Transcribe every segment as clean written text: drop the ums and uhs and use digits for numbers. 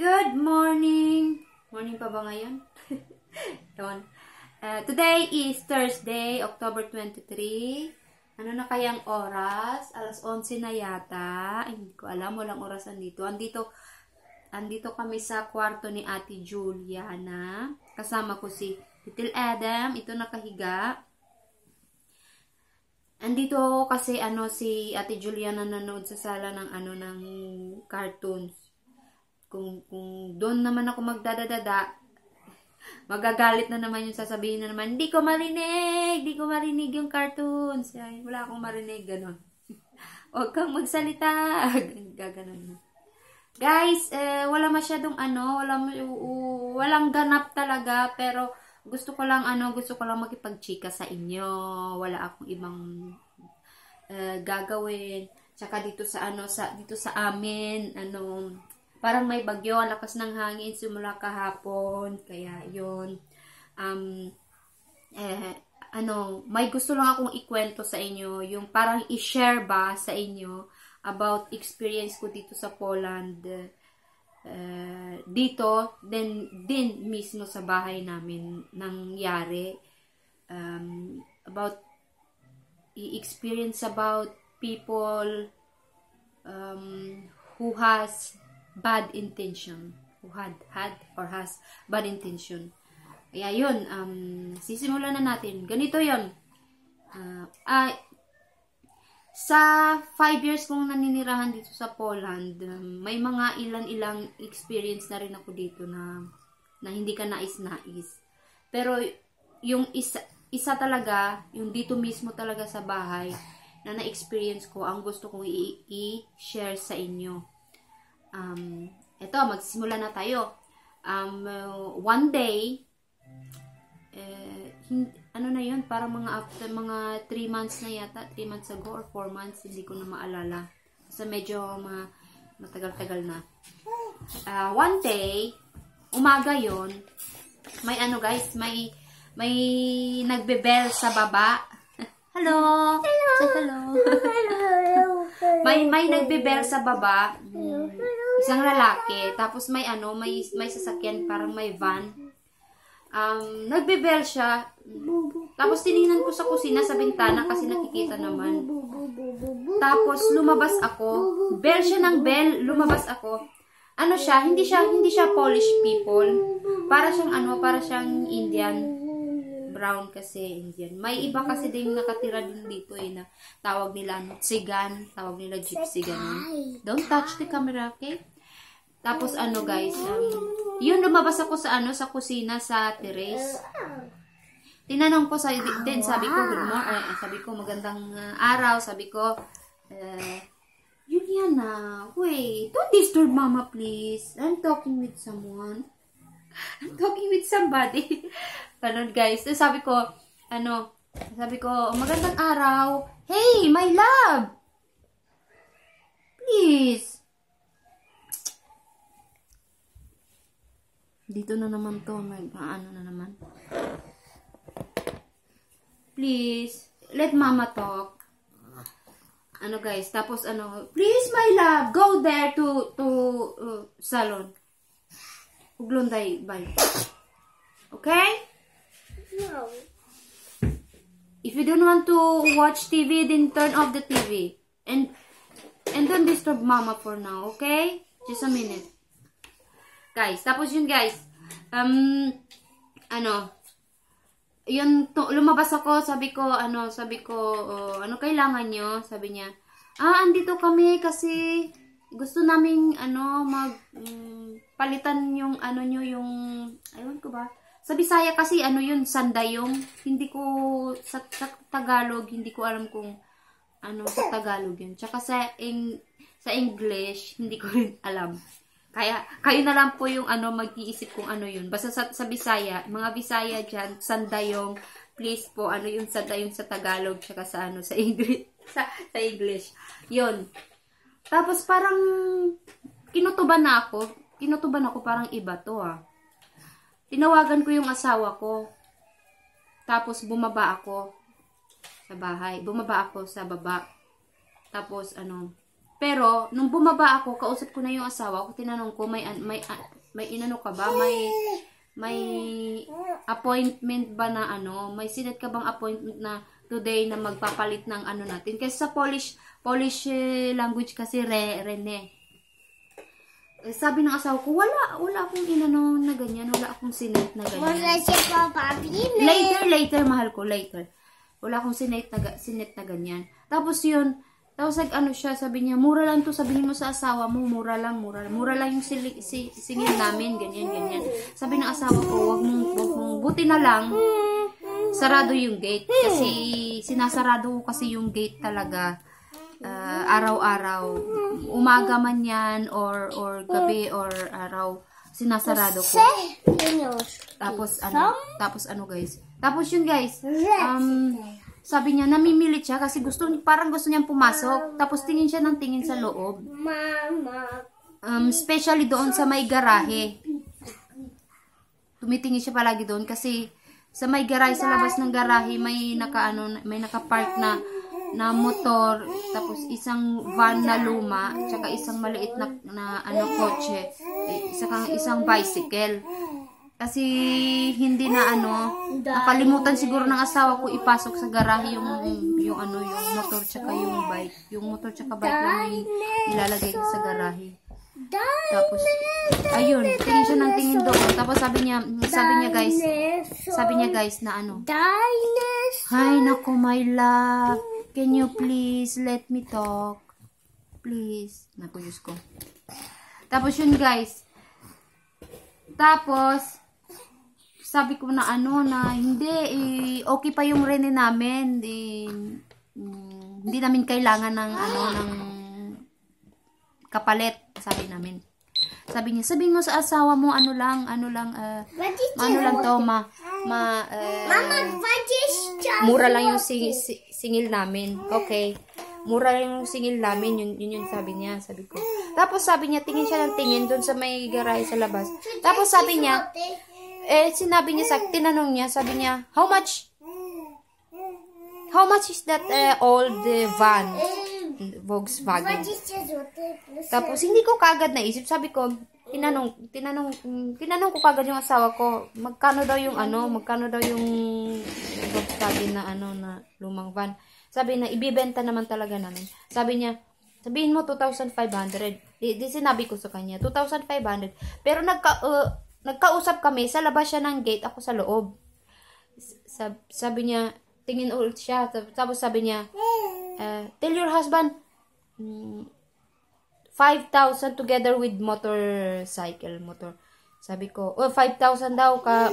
Good morning! Morning pa ba ngayon? Yun. Today is Thursday, October 23. Ano na kayang oras? Alas 11 na yata. Hindi ko alam, walang orasan dito. Andito kami sa kwarto ni Ate Juliana. Kasama ko si Little Adam. Ito nakahiga. Andito kasi si Ate Juliana nanood sa sala ng cartoons. Kung doon naman ako magdadadada, magagalit na naman yung sasabihin na naman, hindi ko marinig yung cartoons. Ay, wala akong marinig, gano'n. Huwag kang magsalita. Gaganon. Guys, wala masyadong walang ganap talaga, pero gusto ko lang makipagchika sa inyo. Wala akong ibang gagawin. Tsaka dito sa amin, parang may bagyo, lakas ng hangin simula kahapon. Kaya yun. May gusto lang akong ikwento sa inyo. Yung parang i-share ba sa inyo about experience ko dito sa Poland. Dito, din mismo sa bahay namin nangyari. Experience about people who has bad intention. Who had or has bad intention. Kaya yun, sisimulan na natin. Ganito yun. Sa 5 years kong naninirahan dito sa Poland, may mga ilang experience na rin ako dito na hindi ka nais-nais. Pero yung isa talaga, yung dito mismo talaga sa bahay, na na-experience ko, ang gusto kong i-share sa inyo. Eto, magsimula na tayo. One day, na yun, parang after mga 3 months na yata, 3 months ago or 4 months, hindi ko na maalala. Kasi medyo matagal-tagal na. One day, umaga yon, may guys, may nagbe-bell sa baba. Hello! Hello! may nagbe-bell sa baba. Isang lalaki. Tapos may sasakyan, parang may van. Nagbe-bell siya. Tapos tiningnan ko sa kusina sa bintana kasi nakikita naman. Tapos lumabas ako. Bell siya ng bell, lumabas ako. Hindi siya Polish people. Para siyang Indian. Brown kasi Indian. May iba kasi din nakatira din dito na tawag nila Tsigan, tawag nila Gypsy ganun. Don't touch the camera, okay? Tapos guys, yun lumabas ako sa kusina sa terrace. Tinanong ko sabi ko good morning, sabi ko magandang araw, sabi ko Juliana, wait, don't disturb mama please. I'm talking with someone. I'm talking with somebody. Ganun guys. So, sabi ko, magandang araw. Hey, my love! Please. Dito na naman to. May na naman. Please, let mama talk. Guys, tapos please my love, go there to salon. Uglonday, bye. Okay? No. If you don't want to watch TV, then turn off the TV. And don't disturb mama for now, okay? Just a minute. Guys, tapos yun guys. Lumabas ako, sabi ko, kailangan nyo? Sabi niya, andito kami kasi gusto naming palitan yung ewan ko ba, sa Bisaya kasi yun, sandayong. Hindi ko sa Tagalog, hindi ko alam kung sa Tagalog yun. Tsaka sa English, hindi ko rin alam. Kaya kayo na lang po yung mag-iisip kung yun. Basta sa Bisaya, mga Bisaya dyan, sandayong, please po, yung sandayong sa Tagalog, tsaka sa English, sa English. Yun. Tapos parang kinutuban ako parang iba to Tinawagan ko yung asawa ko. Tapos bumaba ako sa bahay. Bumaba ako sa baba. Tapos Pero, nung bumaba ako, kausap ko na yung asawa ko, tinanong ko, may inano ka ba? May appointment ba na ano? May sinet ka bang appointment na today na magpapalit ng ano natin? Kasi sa Polish language kasi Rene. Sabi ng asawa ko, wala akong inano na ganyan, wala akong sinet na ganyan. Later, mahal ko, later. Wala akong sinet na ganyan. Tapos yun, ano siya, sabi niya, mura lang to, sabihin mo sa asawa mo, mura lang yung singil namin, ganyan. Sabi ng asawa ko, wag mong, buti na lang, sarado yung gate, kasi sinasarado ko kasi yung gate talaga, araw-araw, umaga man yan, or gabi, or araw, sinasarado ko. Tapos ano guys, sabi niya, namimilit siya kasi parang gusto niyang pumasok. Tapos tingin siya ng tingin sa loob. Especially doon sa may garahe. Tumitingin siya palagi doon kasi sa may garahe, sa labas ng garahe, may naka-park na motor, tapos isang van na luma, tsaka isang maliit na kotse, isang bicycle. Kasi hindi na nakalimutan siguro ng asawa ko ipasok sa garahe yung motor tsaka yung bike. Yung motor tsaka bike lang yung ilalagay sa garahe. Tapos ayun, tingin siya ng tingin doon. Tapos sabi niya guys na Hi nako my love, can you please let me talk? Please. Naku, Diyos ko. Tapos yun guys. Tapos sabi ko na na hindi, okay pa yung Rene namin, hindi namin kailangan ng ng kapalit, sabi namin. Sabi niya, sabihin mo sa asawa mo, ano lang to, mura lang yung singil namin. Okay. Mura lang yung singil namin, yun yung sabi niya, sabi ko. Tapos sabi niya, tingin siya ng tingin doon sa may garahe sa labas. Tapos sabi niya, sinabi niya tinanong niya, sabi niya, how much is that old van, Volkswagen? Tapos hindi ko kagad naisip, sabi ko, tinanong ko kagad yung asawa ko, magkano daw yung Volkswagen na na lumang van. Sabi na, ibibenta naman talaga namin. Sabi niya, sabihin mo 2,500. Di sinabi ko sa kanya, 2,500. Pero nagkausap kami, sa labas siya ng gate, ako sa loob. Sabi niya, tingin ulit siya. Tapos sabi niya, tell your husband, 5,000 together with motorcycle. Sabi ko, 5,000 daw ka,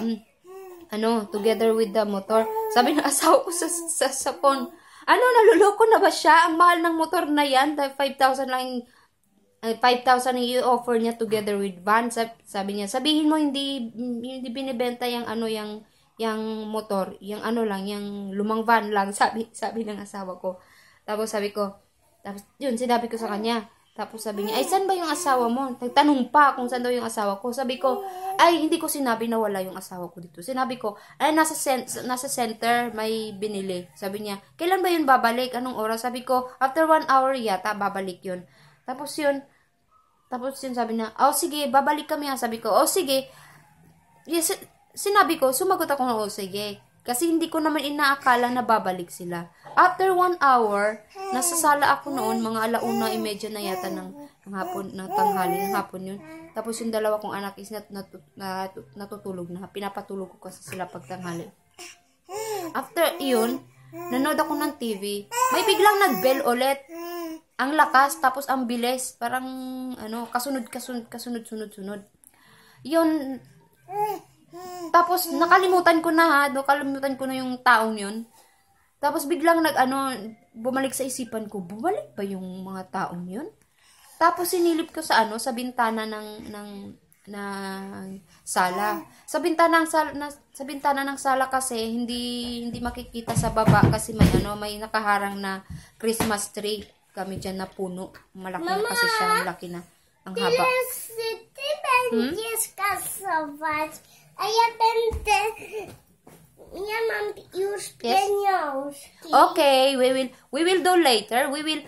together with the motor. Sabi ng asawa ko sa phone, naluloko na ba siya? Ang mahal ng motor na yan, 5,000 lang 5,000 ang i-offer niya together with van. Sabi niya, sabihin mo hindi binibenta yung yung motor, yung yung lumang van lang, sabi ng asawa ko. Tapos yun, sinabi ko sa kanya. Tapos sabi niya, ay, saan ba yung asawa mo? Nagtanong pa kung saan daw yung asawa ko. Sabi ko, ay, hindi ko sinabi na wala yung asawa ko dito. Sinabi ko, ay, nasa center, may binili. Sabi niya, kailan ba yun babalik? Anong oras? Sabi ko, after 1 hour yata, babalik yun. Tapos yun, sabi niya, sige, babalik kami. Sabi ko, sige. Yes, sinabi ko, sumagot ako na, sige. Kasi hindi ko naman inaakala na babalik sila. After 1 hour, nasa sala ako noon, mga 1:30 na yata ng tanghali, ng hapon yun. Tapos yung dalawa kong anak is natutulog na. Pinapatulog ko kasi sila pag tanghali. After yun, nanood ako ng TV. May biglang nag-bell ulit. Ang lakas, tapos ang bilis. Parang, kasunod-sunod. Yun, tapos, nakalimutan ko na yung taong yun. Tapos, biglang bumalik sa isipan ko, bumalik ba yung mga taong yun? Tapos, sinilip ko sa bintana ng sala. Sa bintana ng sala kasi, hindi makikita sa baba kasi may nakaharang na Christmas tree. Kami dyan na puno. Malaki na kasi siya, malaki na. Ang haba. Okay, we will do later. We will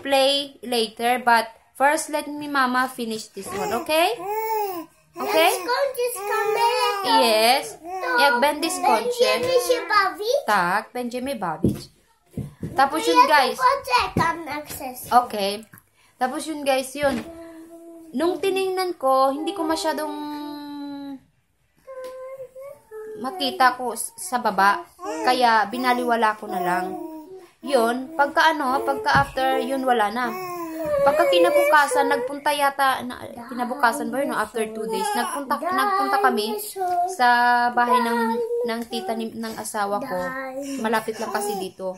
play later, but first let me mama finish this one, okay? Okay? Yes. Jak będę skończył. Będziemy się bawić? Tak, będziemy bawić. Tapos yun guys. Poczekam na krzesło. Okay. Tapos yun guys, yun. Nung tiningnan ko, hindi ko masyadong makita ko sa baba. Kaya binaliwala ko na lang. Yun, pagka after, yun wala na. Pagka kinabukasan, nagpunta yata, kinabukasan ba yun, no? After 2 days, nagpunta kami sa bahay ng tita ng asawa ko. Malapit lang kasi dito.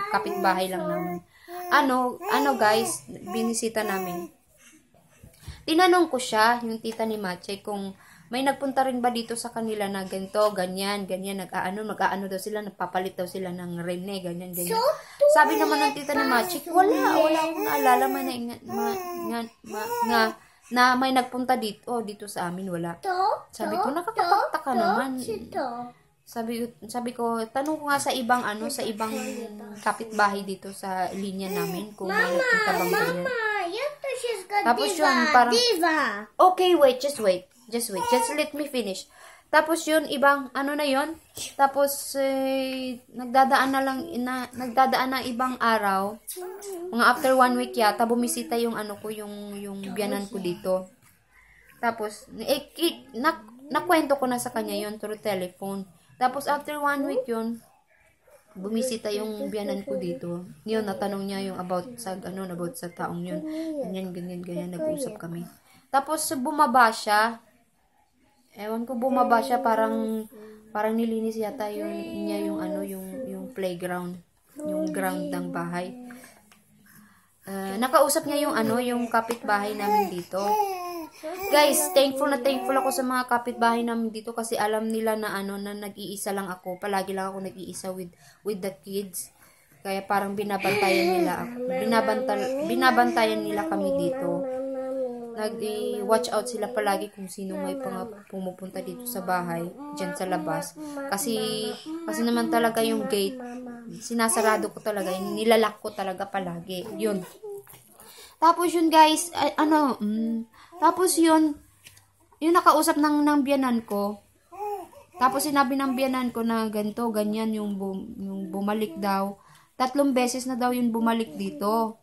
Kapitbahay lang namin. Guys, binisita namin. Tinanong ko siya, yung tita ni Mache, kung may nagpunta rin ba dito sa kanila na ganito, ganyan, mag-aano daw sila, nagpapalit daw sila ng rene, ganyan. Sabi naman ng tita ni Machi, wala akong naalala na may nagpunta dito sa amin, wala. Sabi ko, nakakapagtaka naman. Sabi ko, tanong ko nga sa ibang kapitbahay dito sa linya namin, kung may nagpunta bang ganyan. Tapos yun, parang, okay, just wait. Just let me finish. Tapos yun, ibang, na yun? Tapos, nagdadaan na ibang araw. Mga after 1 week yata, bumisita yung yung biyanan ko dito. Tapos, nakwento ko na sa kanya yun through telephone. Tapos, after 1 week yun, bumisita yung biyanan ko dito. Yun, natanong niya yung about sa taong yun. Ganyan, nag-usap kami. Tapos, bumaba siya. Ewan ko, bumaba siya, parang nilinis yata yung playground, yung ground ng bahay. Nakausap niya yung kapitbahay namin dito. Guys, thankful ako sa mga kapitbahay namin dito kasi alam nila na na nag-iisa lang ako. Palagi lang ako nag-iisa with the kids. Kaya parang binabantayan nila ako. Binabantayan nila kami dito. Nag-watch out sila palagi kung sino may pumupunta dito sa bahay, dyan sa labas. Kasi naman talaga yung gate, sinasarado ko talaga, nilalak ko talaga palagi. Yun. Tapos yun guys, tapos yun nakausap ng biyanan ko. Tapos sinabi ng biyanan ko na ganito, ganyan yung bumalik daw. 3 beses na daw yung bumalik dito.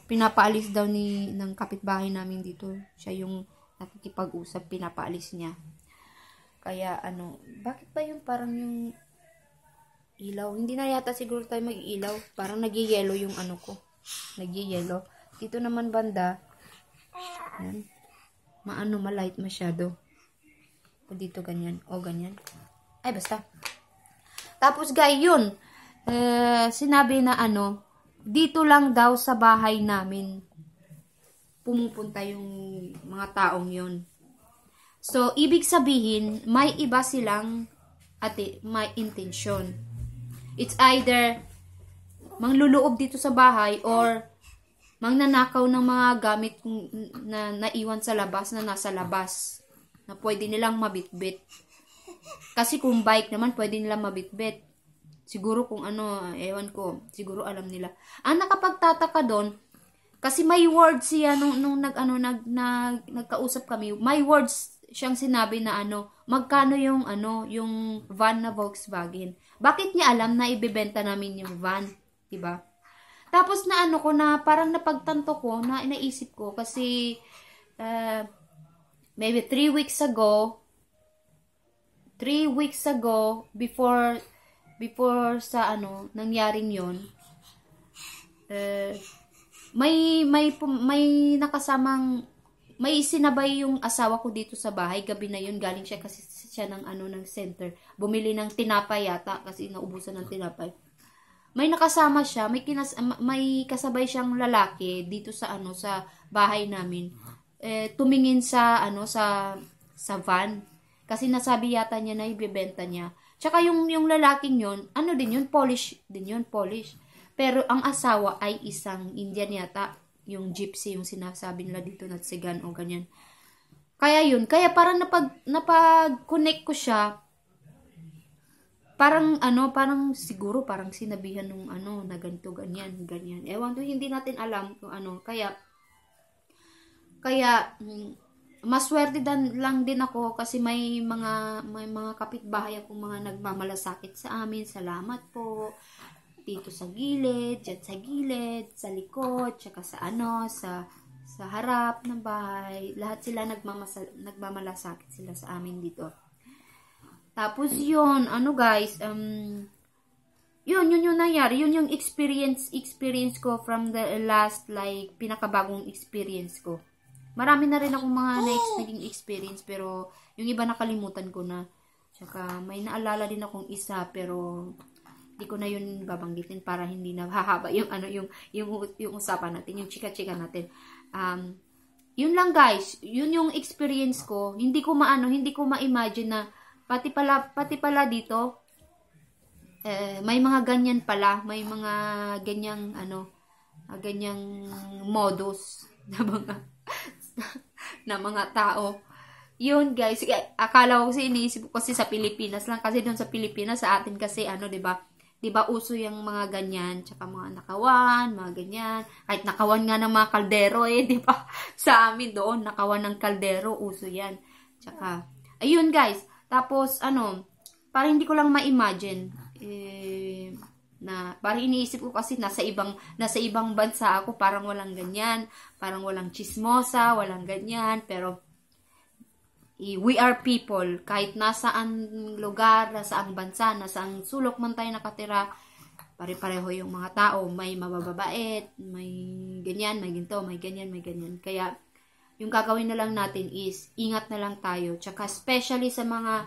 Pinapaalis daw ng kapitbahay namin dito. Siya yung nakikipag-usap, pinapaalis niya. Kaya bakit ba yung parang yung ilaw? Hindi na yata siguro tayo mag-ilaw. Parang nag-yellow yung ko. Nag-yellow. Dito naman banda. Yan. Malight masyado. O dito ganyan. O ganyan. Ay basta. Tapos guys, yun. Sinabi na dito lang daw sa bahay namin pumupunta yung mga taong yun. So, ibig sabihin, may iba silang may intensyon. It's either mangluloob dito sa bahay or mangnanakaw ng mga gamit na naiwan sa labas, na nasa labas, na pwede nilang mabitbit. Kasi kung bike naman, pwede nilang mabitbit. Siguro kung ewan ko, siguro alam nila. Ang nakapagtataka doon, kasi may words siya nung nagkausap kami, may words siyang sinabi na magkano yung yung van na Volkswagen. Bakit niya alam na ibebenta namin yung van, 'di ba? Tapos na ko na parang napagtanto ko, na inaisip ko kasi maybe 3 weeks ago before sa nangyaring yon, may nakasamang, may sinabay yung asawa ko dito sa bahay. Gabi na yun, galing siya kasi siya ng ng center, bumili ng tinapay yata kasi naubusan ng tinapay. May nakasama siya, may kasabay siyang lalaki dito sa sa bahay namin. Tumingin sa sa van kasi nasabi yata niya na ibebenta niya. Tsaka yung lalaking yun, din yun, Polish din yun, Polish. Pero ang asawa ay isang Indian yata, yung gypsy, yung sinasabi nila dito na tsigan o ganyan. Kaya yun, kaya parang napag-connect ko siya. parang parang siguro parang sinabihan nung na ganito, ganyan. Ewan to, hindi natin alam kung kaya maswerte lang din ako kasi may mga kapitbahay akong mga nagmamalasakit sa amin. Salamat po. Dito sa gilid, dyan sa gilid, sa likod, tsaka sa harap ng bahay. Lahat sila nagmamalasakit sila sa amin dito. Tapos yun, guys, yun yung nangyari. Yun yung experience ko from the last, like, pinakabagong experience ko. Marami na rin akong mga naging experience, pero yung iba nakalimutan ko na. Tsaka may naalala din akong isa, pero di ko na yun babanggitin para hindi na hahaba yung yung usapan natin, yung chika-chika natin. Yun lang guys, yun yung experience ko. Hindi ko ma-imagine na pati pala dito may mga ganyan pala, may mga ganyang ganyang modus na mga tao. Yun guys, akala ko kasi iniisip ko kasi sa Pilipinas lang, kasi doon sa Pilipinas sa atin kasi 'di ba? 'Di ba uso yung mga ganyan, tsaka mga nakawan, mga ganyan. Kahit nakawan nga ng mga kaldero 'di ba? Sa amin doon nakawan ng kaldero, uso 'yan. Tsaka ayun guys, tapos parang hindi ko lang ma-imagine na parang iniisip ko kasi nasa ibang bansa ako, parang walang ganyan, parang walang chismosa, walang ganyan, pero we are people, kahit nasaan lugar, nasaang bansa, nasaang sulok man tayo nakatira, pare-pareho yung mga tao, may mababait, may ganyan, may ginto, may ganyan, may ganyan. Kaya yung gagawin na lang natin is ingat na lang tayo, tsaka especially sa mga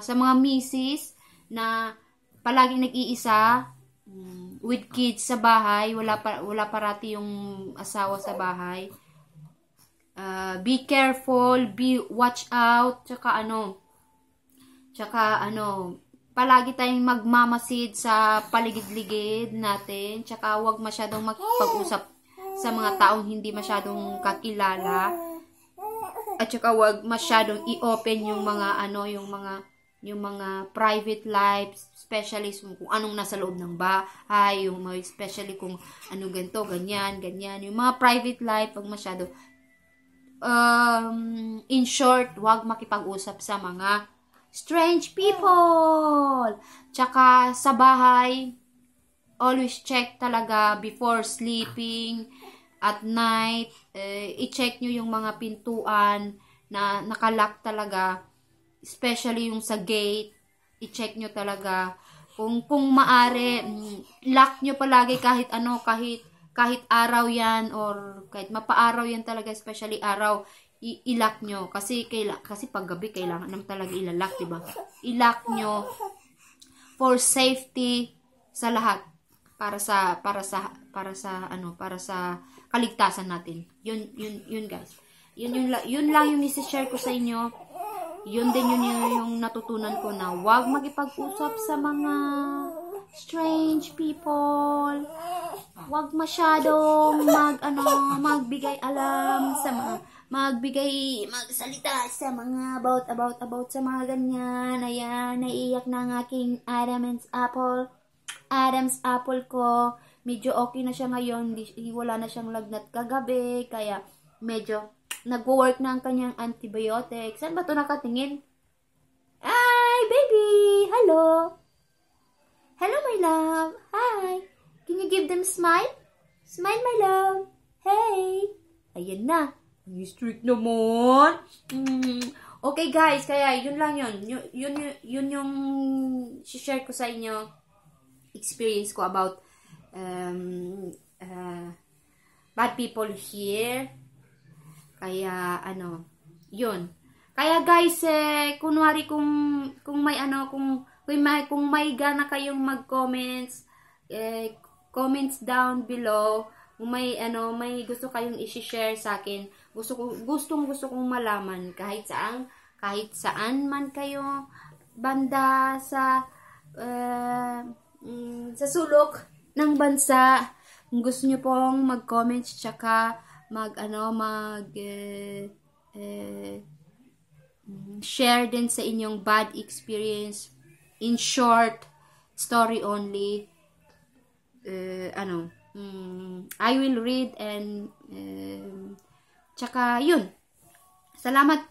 sa mga misis na palaging nag-iisa, with kids sa bahay, wala parati yung asawa sa bahay. Be careful, watch out, tsaka palagi tayong magmamasid sa paligid-ligid natin, tsaka huwag masyadong magpag-usap sa mga taong hindi masyadong kakilala, at tsaka huwag masyadong i-open yung mga yung mga private lives, especially kung anong nasa loob ng bahay, especially kung ganito, ganyan, yung mga private life, wag masyado. In short, wag makipag-usap sa mga strange people. Tsaka sa bahay, always check talaga before sleeping, at night, i-check nyo yung mga pintuan na nakalock talaga. Especially yung sa gate, i-check nyo talaga. Kung maaari, lock nyo palagi kahit kahit araw yan, or kahit mapaaraw yan talaga, especially araw, i-lock nyo. Kasi pag gabi, kailangan naman talaga ilalak, diba? I-lock nyo for safety sa lahat. Para sa kaligtasan natin. Yun guys. Yun lang yung isi-share ko sa inyo. Yun din yung natutunan ko, na huwag makipag-usap sa mga strange people. Huwag masyadong magbigay alam sa mga magsalita sa mga about sa mga ganyan. Ayan, naiiyak na ang aking Adam's apple ko. Medyo okay na siya ngayon, wala na siyang lagnat kagabi, kaya medyo nag-work na ang kanyang antibiotic. Saan ba ito nakatingin? Hi, baby! Hello! Hello, my love! Hi! Can you give them smile? Smile, my love! Hey! Ayan na. Ang strict naman. Okay, guys. Kaya, yun lang yun. Yun yung share ko sa inyo. Experience ko about bad people here. Kaya, yun. Kaya guys, kunwari kung may gana kayong mag-comments, comments down below, kung may gusto kayong i-share sa akin, gustong kong malaman, kahit saan man kayo, banda sa sulok ng bansa, kung gusto nyo pong mag-comments, tsaka share din sa inyong bad experience, in short, story only. I will read and tsaka yun. Salamat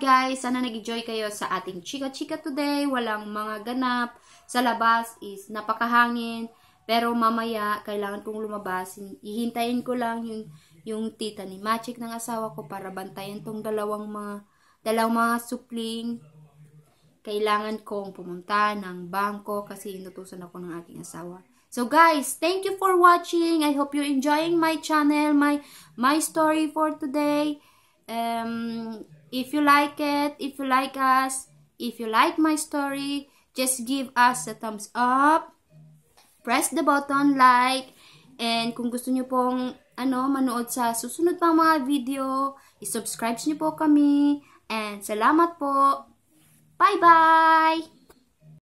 guys. Sana nag-enjoy kayo sa ating chika-chika today. Walang mga ganap. Sa labas is napakahangin. Pero mamaya, kailangan kong lumabas. Ihintayin ko lang yung tita ni Machik ng asawa ko para bantayan tong dalawang mga supling. Kailangan kong pumunta ng bangko kasi inutusan ako ng aking asawa. So guys, thank you for watching. I hope you're enjoying my channel, my story for today. If you like it, if you like us, if you like my story, just give us a thumbs up. Press the button like, and kung gusto niyo pong manood sa susunod pang mga video, i-subscribe niyo po kami, and salamat po. Bye-bye!